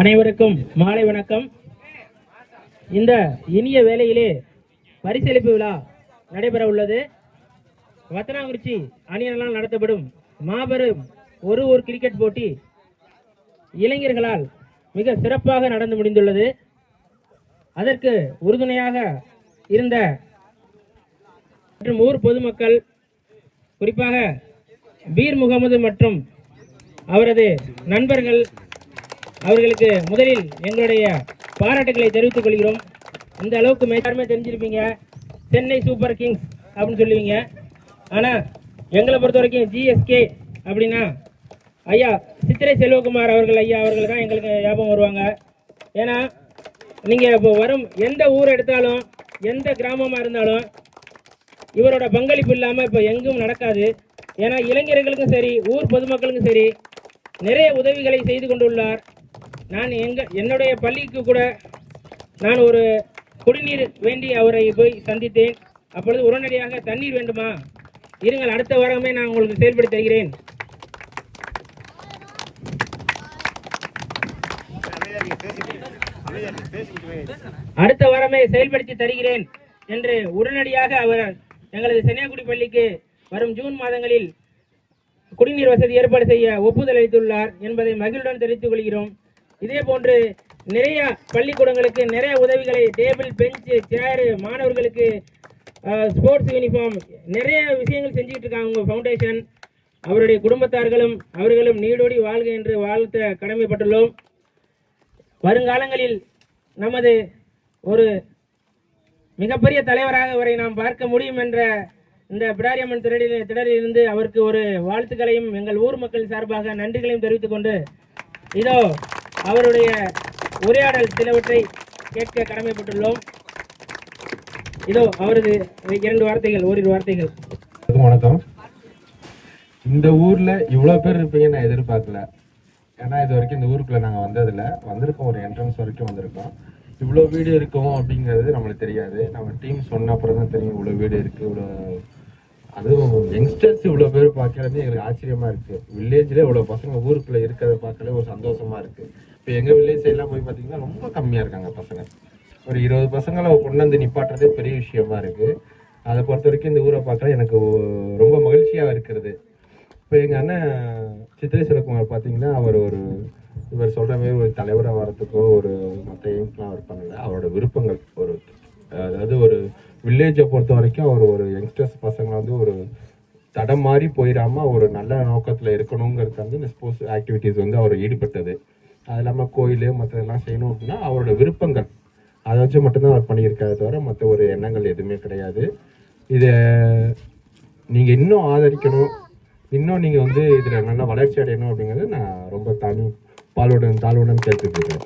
அனைவருக்கும் மாலை வணக்கம். இந்த இனிய வேளையிலே பரிசளிப்பு விழா நடைபெற உள்ளது. வத்தனாங்குறிச்சி அணியினரால் நடத்தப்படும் மாபெரும் ஒரு கிரிக்கெட் போட்டி இளைஞர்களால் மிக சிறப்பாக நடந்து முடிந்துள்ளது. அதற்கு உறுதுணையாக இருந்த மற்றும் ஊர் பொதுமக்கள், குறிப்பாக பீர் முகமது மற்றும் அவரது நண்பர்கள், அவர்களுக்கு முதலில் எங்களுடைய பாராட்டுகளை தெரிவித்துக் கொள்கிறோம். இந்த அளவுக்கு எல்லாருமே தெரிஞ்சிருப்பீங்க, சென்னை சூப்பர் கிங்ஸ் அப்படின்னு சொல்லுவீங்க. ஆனால் எங்களை பொறுத்த வரைக்கும் ஜிஎஸ்கே அப்படின்னா ஐயா சித்திரை செல்வகுமார் அவர்கள் ஐயா அவர்கள் தான் எங்களுக்கு ஞாபகம் வருவாங்க. ஏன்னா நீங்கள் இப்போ வரும் எந்த ஊர் எடுத்தாலும், எந்த கிராமமாக இருந்தாலும் இவரோட பங்களிப்பு இல்லாமல் இப்போ எங்கும் நடக்காது. ஏன்னா இளைஞர்களுக்கும் சரி, ஊர் பொதுமக்களுக்கும் சரி நிறைய உதவிகளை செய்து கொண்டுள்ளார். நான் என்னுடைய பள்ளிக்கு கூட நான் ஒரு குடிநீர் வேண்டி அவரை போய் சந்தித்தேன். அப்பொழுது உடனடியாக தண்ணீர் வேண்டுமா, இருங்கள் அடுத்த வாரமே நான் உங்களுக்கு செயல்படுத்தி தருகிறேன், அடுத்த வாரமே செயல்படுத்தி தருகிறேன் என்று உடனடியாக அவர் எங்களது சென்னைக்குடி பள்ளிக்கு வரும் ஜூன் மாதங்களில் குடிநீர் வசதி ஏற்பாடு செய்ய ஒப்புதல் அளித்துள்ளார் என்பதை மகிழ்வுடன் தெரிவித்துக் கொள்கிறோம். இதே போன்று நிறைய பள்ளிக்கூடங்களுக்கு நிறைய உதவிகளை, டேபிள், பெஞ்சு, சேரு, மாணவர்களுக்கு ஸ்போர்ட்ஸ் யூனிஃபார்ம், நிறைய விஷயங்கள் செஞ்சுட்டு இருக்காங்க உங்கள் ஃபவுண்டேஷன். அவருடைய குடும்பத்தார்களும் அவர்களும் நீடோடி வாழ்க என்று வாழ்த்த கடமைப்பட்டுள்ளோம். வருங்காலங்களில் நமது ஒரு மிகப்பெரிய தலைவராக அவரை நாம் பார்க்க முடியும் என்ற இந்த பிடாரியம்மன் திடலிலிருந்து அவருக்கு ஒரு வாழ்த்துக்களையும் எங்கள் ஊர் மக்கள் சார்பாக நன்றிகளையும் தெரிவித்துக் கொண்டு இதோ அவருடைய உரையாடல் சிலவற்றை கேட்க கடமைப்பட்டுள்ளோம். இதோ அவரது ஓரிரு வார்த்தைகள். வணக்கம். இந்த ஊர்ல இவ்வளவு பேர் இருப்பீங்க நான் எதிர்பார்க்கல. ஏன்னா இது வரைக்கும் இந்த ஊருக்குள்ள நாங்க வந்திருக்கோம், ஒரு என்ட்ரன்ஸ் வரைக்கும் வந்திருக்கோம். இவ்வளோ வீடு இருக்கும் அப்படிங்கிறது நம்மளுக்கு தெரியாது. நம்ம டீம் சொன்ன அப்புறம் தான் தெரியும் இவ்வளோ வீடு இருக்கு. அதுவும் யங்ஸ்டர்ஸ் இவ்வளோ பேர் பார்க்கறது எங்களுக்கு ஆச்சரியமா இருக்கு. வில்லேஜ்ல இவ்வளோ பசங்க ஊருக்குள்ள இருக்கிறத பார்க்கல ஒரு சந்தோஷமா இருக்கு. இப்போ எங்க வில்லேஜ் சைட்லாம் போய் பார்த்தீங்கன்னா ரொம்ப கம்மியா இருக்காங்க பசங்க. ஒரு 20 பசங்களை கொண்டு வந்து நிப்பாட்டுறதே பெரிய விஷயமா இருக்கு. அதை பொறுத்த வரைக்கும் இந்த ஊரை பார்க்கல எனக்கு ரொம்ப மகிழ்ச்சியா இருக்கிறது. இப்போ எங்க அண்ணன் சித்திரை செல்வகுமார் பார்த்தீங்கன்னா அவர் இவர் சொல்ற மாதிரி ஒரு தலைவராக வரத்துக்கோ ஒரு மற்ற எய்ம்ஸ்லாம் அவர் பண்ணல. அவரோட விருப்பங்கள் அதாவது ஒரு வில்லேஜை பொறுத்த வரைக்கும் அவர் ஒரு யங்ஸ்டர்ஸ் பசங்களை வந்து ஒரு தடம் மாறி போயிடாம ஒரு நல்ல நோக்கத்தில் இருக்கணுங்கிறது வந்து இந்த ஸ்போர்ட்ஸ் ஆக்டிவிட்டீஸ் வந்து அவர் ஈடுபட்டது. அது இல்லாமல் கோயில் மற்றதெல்லாம் செய்யணும் அப்படின்னா அவரோட விருப்பங்கள் அதை வச்சு மட்டும்தான் அவர் பண்ணியிருக்காரு, தவிர மற்ற ஒரு எண்ணங்கள் எதுவுமே கிடையாது. இதை நீங்கள் இன்னும் ஆதரிக்கணும், இன்னும் நீங்கள் வந்து இதில் நல்லா வளர்ச்சி அடையணும் அப்படிங்கிறது நான் ரொம்ப தாழ்வுடன் கேட்டுக்கிறேன்.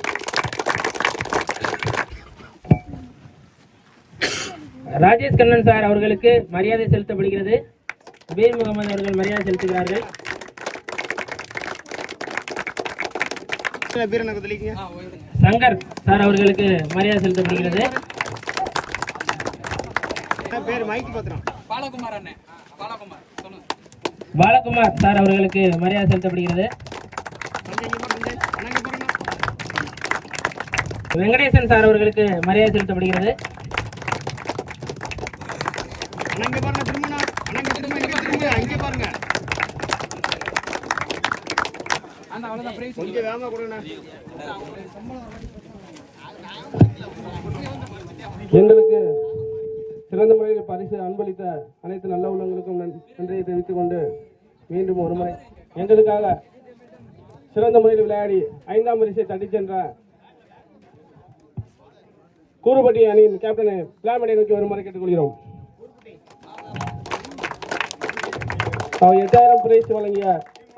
ராஜேஷ் கண்ணன் சார் அவர்களுக்கு மரியாதை செலுத்தப்படுகிறது. பீர் முகமது அவர்கள் மரியாதை செலுத்துகிறார்கள். சங்கர் சார் அவர்களுக்கு மரியாதை செலுத்தப்படுகிறது. பாலகுமார் சார் அவர்களுக்கு மரியாதை செலுத்தப்படுகிறது. வெங்கடேசன் சார் அவர்களுக்கு மரியாதை செலுத்தப்படுகிறது. எங்களுக்கு சிறந்த முறையில் பரிசு அன்பளித்த அனைத்து நல்ல உள்ளங்களுக்கும் நன்றியை தெரிவித்துக் கொண்டு மீண்டும் ஒரு முறை எங்களுக்காக சிறந்த முறையில் விளையாடி 5ஆம் பரிசை தட்டிச் சென்ற கூறுபட்டி அணியின் கேப்டனை பிளாமடை நோக்கி வருமாறு கேட்டுக்கொள்கிறோம். 8000 பிரைஸ் வழங்கிய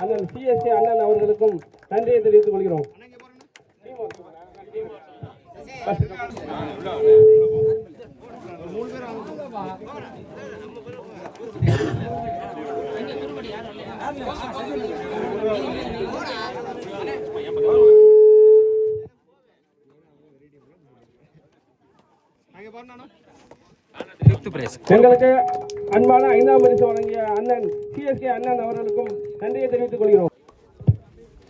அண்ணன் சிஎஸ்கே அண்ணன் அவர்களுக்கும் நன்றியை தெரிவித்துக் கொள்கிறோம். எங்களுக்கு அன்பான 5ஆம் பரிசு வழங்கிய அண்ணன் சிஎஸ்கே அண்ணன் அவர்களுக்கும் நன்றியை தெரிவித்துக் கொள்கிறோம்.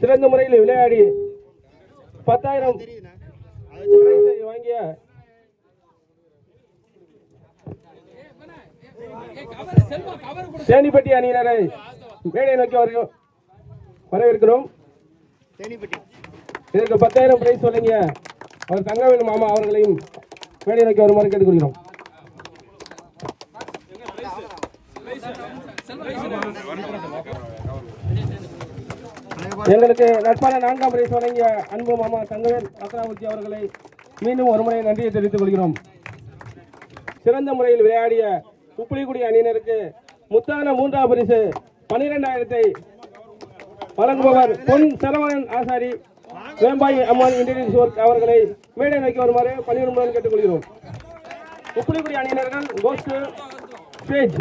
சிறந்த முறையில் விளையாடி 10,000 வாங்கிய தேனிப்பட்டி அணியினரை மேடை நோக்கி வரவேற்கிறோம். இதற்கு 10,000 பிரைஸ் வழங்கிய அவர் தங்கவேலு மாமா அவர்களையும் மேடை நோக்கி வருமாறு கேட்டுக்கொள்கிறோம். எங்களுக்கு நட்பான 4ஆம் பிரைஸ் வழங்கிய அன்பு மாமா தங்கவேல் பத்ராவதி அவர்களை மீண்டும் ஒருமுறை நன்றியை தெரிவித்துக் கொள்கிறோம். சிறந்த முறையில் விளையாடிய உப்புளிக்குடி அணியினருக்கு முத்தான 3ஆம் பரிசு 12,000 வழங்குபவர் பொன் சரவணன் ஆசாரி வேம்பாய் அம்மான் இன்டீரியர்ஸ் ஒர்க் அவர்களை மேடை நோக்கி வருமாறு பணியுடன் கேட்டுக்கொள்கிறோம். உப்புளிக்குடி அணியினர்கள் கோஸ்ட் ஸ்டேஜ்.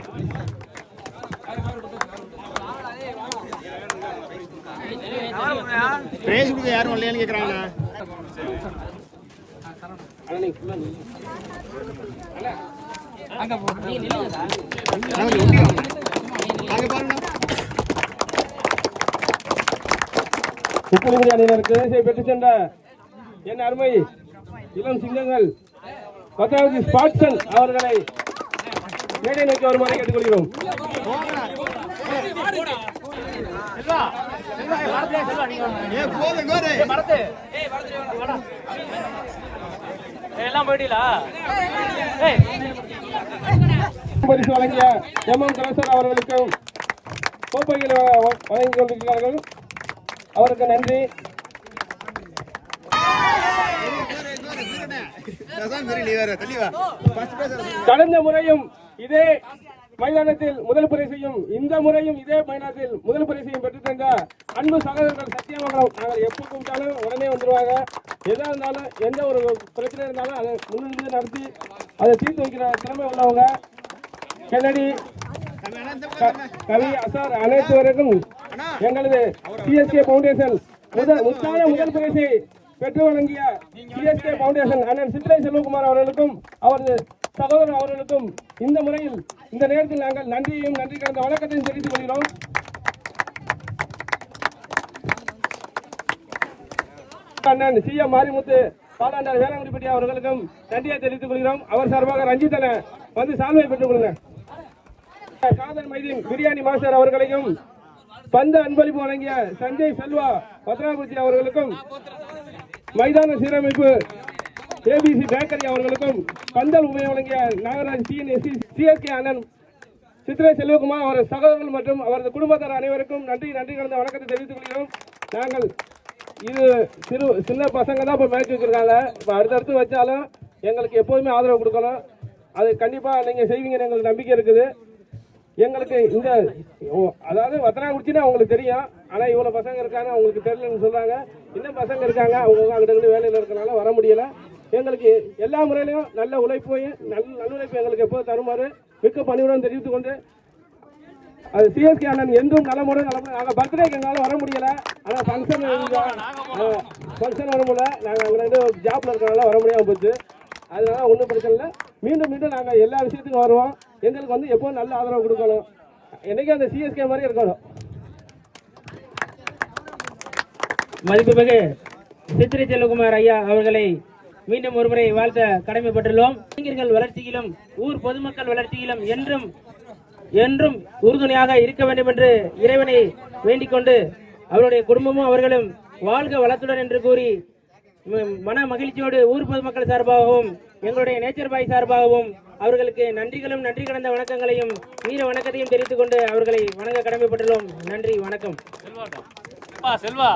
யாரும் இல்லையான்னு கேக்குறாங்க. உப்புளிக்குடி அணியினருக்கு பெற்று சென்ற என் அருமை இளம் சிங்கங்கள் பத்ராவதி ஸ்பாட்சன் அவர்களை மேடை நோக்கி வருமாறு கேட்டுக்கொள்கிறோம். பரிசு வழங்கிய எம்.எம். கலசர் அவர்களுக்கும் கோப்பைகளை வழங்கிக் கொண்டிருக்கிறார்கள். அவருக்கு நன்றி. கடந்த முறையும் இதே மைதானத்தில் முதல் பரிசையும் இந்த முறையும் இதே மைதானத்தில் முதல் பரிசையும் பெற்று தந்த அன்பு சகோதரர்கள் சத்தியமங்கலம். நாங்கள் எப்போ கூப்பிட்டாலும் உடனே வந்துடுவாங்க. எதா இருந்தாலும் எந்த ஒரு பிரச்சனை இருந்தாலும் அதை முன்னிருந்து நடத்தி அதை தீர்த்து வைக்கிற திறமை உள்ளவங்க. கென்னடி கவி அசார் அனைத்துவருக்கும் எங்களது சிஎஸ்கே பவுண்டேஷன் முதல் பரிசை பெற்று வழங்கிய சிஎஸ்கே பவுண்டேஷன் அண்ணன் சித்திரை செல்வகுமார் அவர்களுக்கும் அவரது சகோதரர் அவர்களுக்கும் இந்த முறையில் இந்த நேரத்தில் நாங்கள் நன்றியையும் நன்றி கலந்த வணக்கத்தையும் தெரிவித்துக் கொள்கிறோம். அண்ணன் சி.எம். மாரிமுத்து பாலாண்டார் வேளாங்குடிப்பட்டி அவர்களுக்கும் நன்றியை தெரிவித்துக் கொள்கிறோம். அவர் சார்பாக ரஞ்சித்தனை வந்து சால்வை பெற்றுக் கொள்ளுங்க. காதல் மைதீன் பிரியாணி மாஸ்டர் அவர்களையும் பந்து அன்பளிப்பு வழங்கிய சஞ்சய் செல்வா பத்ராபதி அவர்களுக்கும் மைதான சீரமைப்பு ஏபிசி பேக்கரி அவர்களுக்கும் பந்தல் உண்மை வழங்கிய நாகராஜ் சிஎஸ்கே அண்ணன் சித்திரை செல்வகுமார் அவரது சகோதரர்கள் மற்றும் அவரது குடும்பத்தார் அனைவருக்கும் நன்றி கலந்த வணக்கத்தை தெரிவித்துக் கொள்கிறோம். நாங்கள் இது சின்ன பசங்க தான் இப்போ மேட்ச் வச்சிருக்காங்க. இப்போ அடுத்தடுத்து வச்சாலும் எங்களுக்கு எப்போதுமே ஆதரவு கொடுக்கணும். அது கண்டிப்பாக நீங்கள் செய்வீங்கன்னு எங்களுக்கு நம்பிக்கை இருக்குது. எங்களுக்கு இந்த அதாவது வத்தனாக்குறிச்சின்னா அவங்களுக்கு தெரியும். ஆனால் இவ்வளோ பசங்க இருக்காங்க அவங்களுக்கு தெரியலன்னு சொல்கிறாங்க. இன்னும் பசங்க இருக்காங்க அவங்க அங்கிட்ட வேலையில் இருக்கிறனால வர முடியலை. எங்களுக்கு எல்லா முறையிலையும் நல்ல உழைப்பையும் நல்லுழைப்பு எங்களுக்கு எப்போது தருமாறு மிக்க பணியுடன் தெரிவித்துக் கொண்டு அது சிஎஸ்கே அண்ணன் என்றும் நலமுடன் நாங்கள் பர்த்டேக்கு எங்களால் வர முடியலை. ஆனால் ஃபங்க்ஷன் வர முடியல. நாங்கள் அங்கே ஜாப்ல இருக்கிறனால வர முடியாமல் போச்சு. அதனால ஒன்றும் பிரச்சனை இல்லை. மீண்டும் நாங்கள் எல்லா விஷயத்துக்கும் வருவோம். எங்களுக்கு வந்து எப்போது நல்ல ஆதரவு கொடுக்கணும். என்னைக்கும் அந்த சிஎஸ்கே மாதிரி இருக்கணும். மதிப்புமிகு சித்திரை செல்வகுமார் ஐயா அவர்களை மீண்டும் ஒருமுறை வாழ்த்த கடமைப்பட்டுள்ளோம். இளைஞர்கள் வளர்ச்சியிலும் ஊர் பொதுமக்கள் வளர்ச்சியிலும் என்றும் உறுதுணையாக இருக்க வேண்டும் என்று இறைவனை வேண்டிக் கொண்டு அவருடைய குடும்பமும் அவர்களும் வாழ்க வளத்துடன் என்று கூறி மன மகிழ்ச்சியோடு ஊர் பொதுமக்கள் சார்பாகவும் எங்களுடைய நேச்சர் பாய் சார்பாகவும் அவர்களுக்கு நன்றிகளும் நன்றி கடந்த வணக்கங்களையும் வீர வணக்கத்தையும் தெரிவித்துக் கொண்டு அவர்களை வணங்க கடமைப்பட்டுள்ளோம். நன்றி, வணக்கம். செல்வா